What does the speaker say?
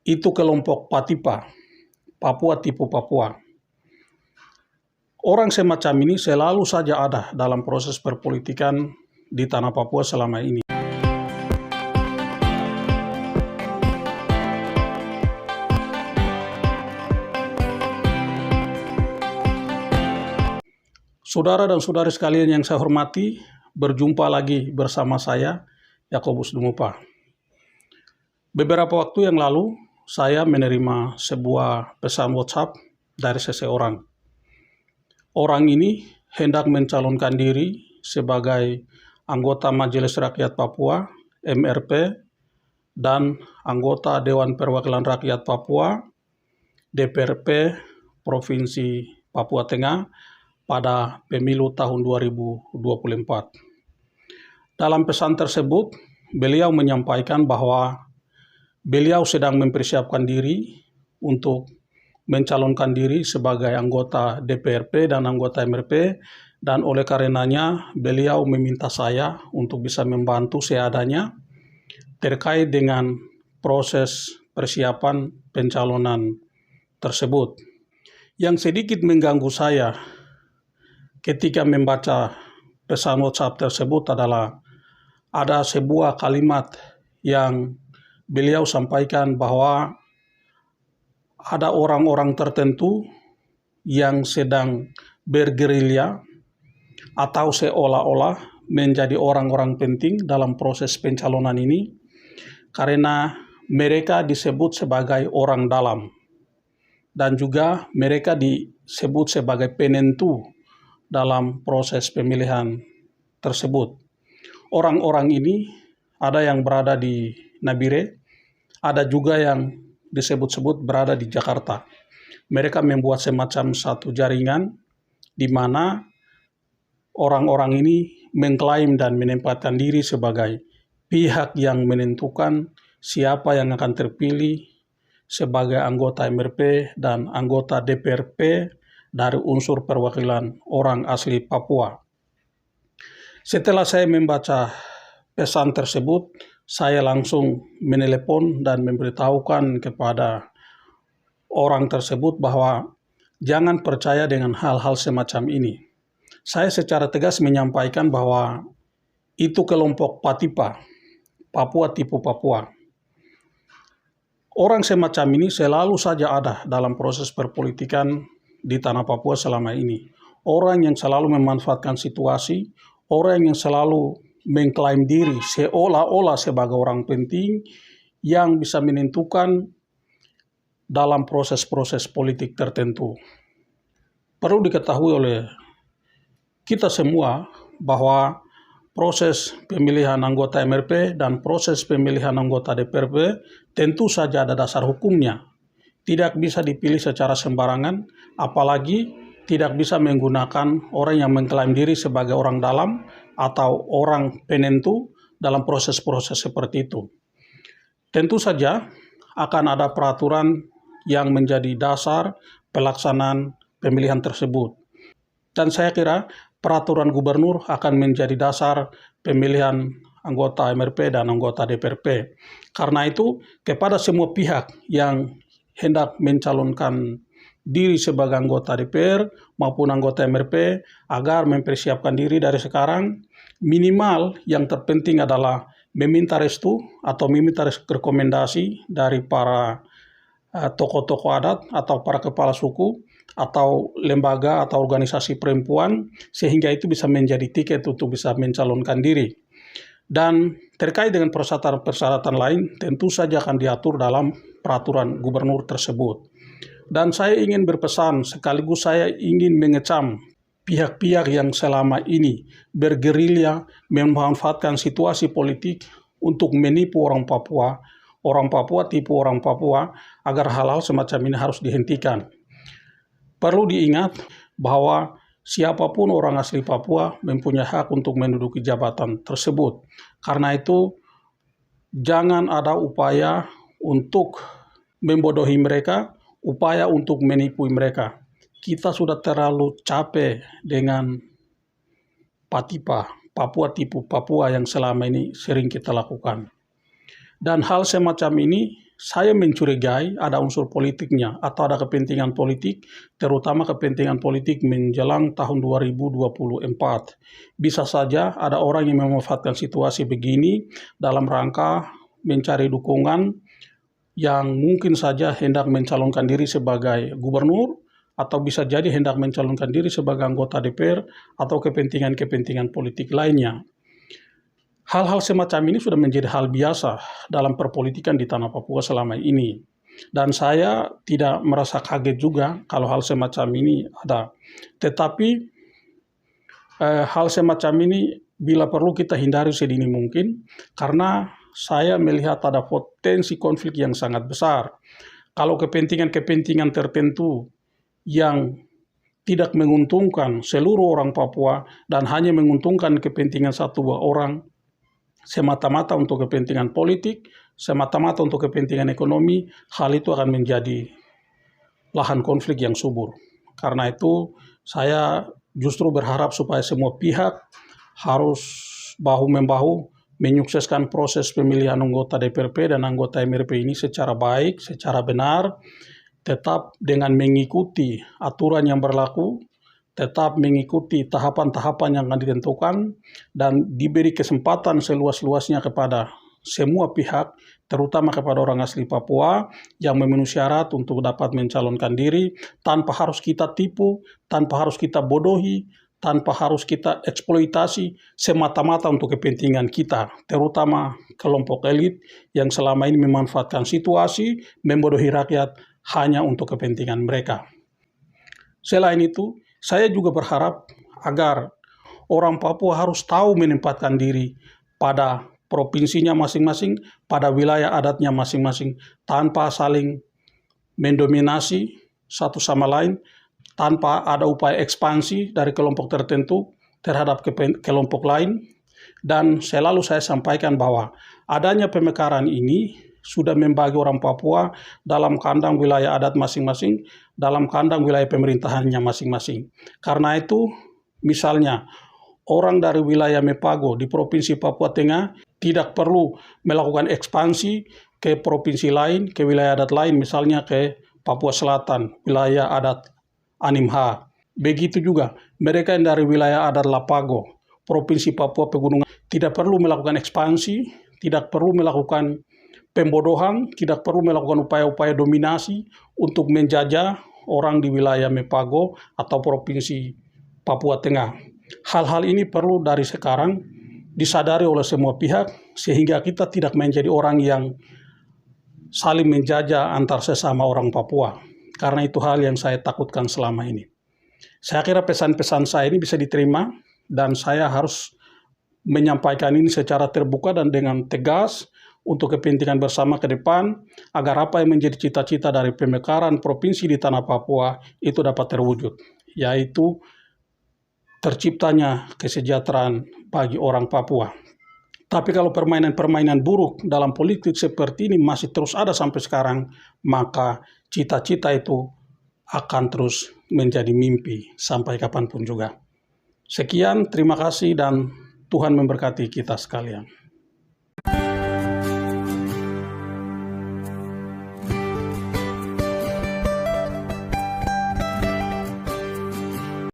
itu kelompok Patipa, Papua tipu Papua. Orang semacam ini selalu saja ada dalam proses perpolitikan di tanah Papua selama ini. Saudara dan saudari sekalian yang saya hormati, berjumpa lagi bersama saya, Yakobus Dumupa. Beberapa waktu yang lalu, saya menerima sebuah pesan WhatsApp dari seseorang. Orang ini hendak mencalonkan diri sebagai anggota Majelis Rakyat Papua, MRP, dan anggota Dewan Perwakilan Rakyat Papua, DPRP, Provinsi Papua Tengah, pada pemilu tahun 2024. Dalam pesan tersebut, beliau menyampaikan bahwa beliau sedang mempersiapkan diri untuk mencalonkan diri sebagai anggota DPRP dan anggota MRP, dan oleh karenanya beliau meminta saya untuk bisa membantu seadanya terkait dengan proses persiapan pencalonan tersebut. Yang sedikit mengganggu saya ketika membaca pesan WhatsApp tersebut adalah ada sebuah kalimat yang beliau sampaikan bahwa ada orang-orang tertentu yang sedang bergerilya atau seolah-olah menjadi orang-orang penting dalam proses pencalonan ini karena mereka disebut sebagai orang dalam dan juga mereka disebut sebagai penentu dalam proses pemilihan tersebut. Orang-orang ini ada yang berada di Nabire, ada juga yang disebut-sebut berada di Jakarta. Mereka membuat semacam satu jaringan di mana orang-orang ini mengklaim dan menempatkan diri sebagai pihak yang menentukan siapa yang akan terpilih sebagai anggota MRP dan anggota DPRP dari unsur perwakilan orang asli Papua. Setelah saya membaca pesan tersebut, saya langsung menelepon dan memberitahukan kepada orang tersebut bahwa jangan percaya dengan hal-hal semacam ini. Saya secara tegas menyampaikan bahwa itu kelompok Patipa, Papua tipu Papua. Orang semacam ini selalu saja ada dalam proses perpolitikan di tanah Papua selama ini. Orang yang selalu memanfaatkan situasi, orang yang selalu mengklaim diri seolah-olah sebagai orang penting yang bisa menentukan dalam proses-proses politik tertentu. Perlu diketahui oleh kita semua bahwa proses pemilihan anggota MRP dan proses pemilihan anggota DPRP tentu saja ada dasar hukumnya. Tidak bisa dipilih secara sembarangan, apalagi tidak bisa menggunakan orang yang mengklaim diri sebagai orang dalam atau orang penentu dalam proses-proses seperti itu. Tentu saja akan ada peraturan yang menjadi dasar pelaksanaan pemilihan tersebut. Dan saya kira peraturan gubernur akan menjadi dasar pemilihan anggota MRP dan anggota DPRP. Karena itu, kepada semua pihak yang hendak mencalonkan diri sebagai anggota DPR maupun anggota MRP agar mempersiapkan diri dari sekarang, minimal yang terpenting adalah meminta restu atau meminta rekomendasi dari para tokoh-tokoh adat atau para kepala suku atau lembaga atau organisasi perempuan sehingga itu bisa menjadi tiket untuk bisa mencalonkan diri. Dan terkait dengan persyaratan-persyaratan lain tentu saja akan diatur dalam peraturan gubernur tersebut. Dan saya ingin berpesan sekaligus saya ingin mengecam pihak-pihak yang selama ini bergerilya memanfaatkan situasi politik untuk menipu orang Papua tipu orang Papua agar hal-hal semacam ini harus dihentikan. Perlu diingat bahwa siapapun orang asli Papua mempunyai hak untuk menduduki jabatan tersebut. Karena itu, jangan ada upaya untuk membodohi mereka, upaya untuk menipu mereka. Kita sudah terlalu capek dengan Patipa, Papua tipu Papua yang selama ini sering kita lakukan. Dan hal semacam ini saya mencurigai ada unsur politiknya atau ada kepentingan politik, terutama kepentingan politik menjelang tahun 2024. Bisa saja ada orang yang memanfaatkan situasi begini dalam rangka mencari dukungan yang mungkin saja hendak mencalonkan diri sebagai gubernur, atau bisa jadi hendak mencalonkan diri sebagai anggota DPR atau kepentingan-kepentingan politik lainnya. Hal-hal semacam ini sudah menjadi hal biasa dalam perpolitikan di tanah Papua selama ini. Dan saya tidak merasa kaget juga kalau hal semacam ini ada. Tetapi hal semacam ini bila perlu kita hindari sedini mungkin, karena saya melihat ada potensi konflik yang sangat besar. Kalau kepentingan-kepentingan tertentu yang tidak menguntungkan seluruh orang Papua dan hanya menguntungkan kepentingan satu dua orang, semata-mata untuk kepentingan politik, semata-mata untuk kepentingan ekonomi, hal itu akan menjadi lahan konflik yang subur. Karena itu, saya justru berharap supaya semua pihak harus bahu-membahu menyukseskan proses pemilihan anggota DPRP dan anggota MRP ini secara baik, secara benar, tetap dengan mengikuti aturan yang berlaku, tetap mengikuti tahapan-tahapan yang akan ditentukan, dan diberi kesempatan seluas-luasnya kepada semua pihak, terutama kepada orang asli Papua yang memenuhi syarat untuk dapat mencalonkan diri, tanpa harus kita tipu, tanpa harus kita bodohi, tanpa harus kita eksploitasi, semata-mata untuk kepentingan kita, terutama kelompok elit yang selama ini memanfaatkan situasi, membodohi rakyat hanya untuk kepentingan mereka. Selain itu, saya juga berharap agar orang Papua harus tahu menempatkan diri pada provinsinya masing-masing, pada wilayah adatnya masing-masing, tanpa saling mendominasi satu sama lain, tanpa ada upaya ekspansi dari kelompok tertentu terhadap kelompok lain. Dan selalu saya sampaikan bahwa adanya pemekaran ini sudah membagi orang Papua dalam kandang wilayah adat masing-masing, dalam kandang wilayah pemerintahannya masing-masing. Karena itu, misalnya, orang dari wilayah Mepago di Provinsi Papua Tengah tidak perlu melakukan ekspansi ke provinsi lain, ke wilayah adat lain, misalnya ke Papua Selatan, wilayah adat Animha. Begitu juga, mereka yang dari wilayah adat Lapago, Provinsi Papua Pegunungan, tidak perlu melakukan ekspansi, tidak perlu melakukan pembodohan, tidak perlu melakukan upaya-upaya dominasi untuk menjajah orang di wilayah Mepago atau Provinsi Papua Tengah. Hal-hal ini perlu dari sekarang disadari oleh semua pihak, sehingga kita tidak menjadi orang yang saling menjajah antar sesama orang Papua. Karena itu hal yang saya takutkan selama ini. Saya kira pesan-pesan saya ini bisa diterima, dan saya harus menyampaikan ini secara terbuka dan dengan tegas untuk kepentingan bersama ke depan, agar apa yang menjadi cita-cita dari pemekaran provinsi di tanah Papua itu dapat terwujud, yaitu terciptanya kesejahteraan bagi orang Papua. Tapi kalau permainan-permainan buruk dalam politik seperti ini masih terus ada sampai sekarang, maka cita-cita itu akan terus menjadi mimpi sampai kapanpun juga. Sekian, terima kasih, dan Tuhan memberkati kita sekalian.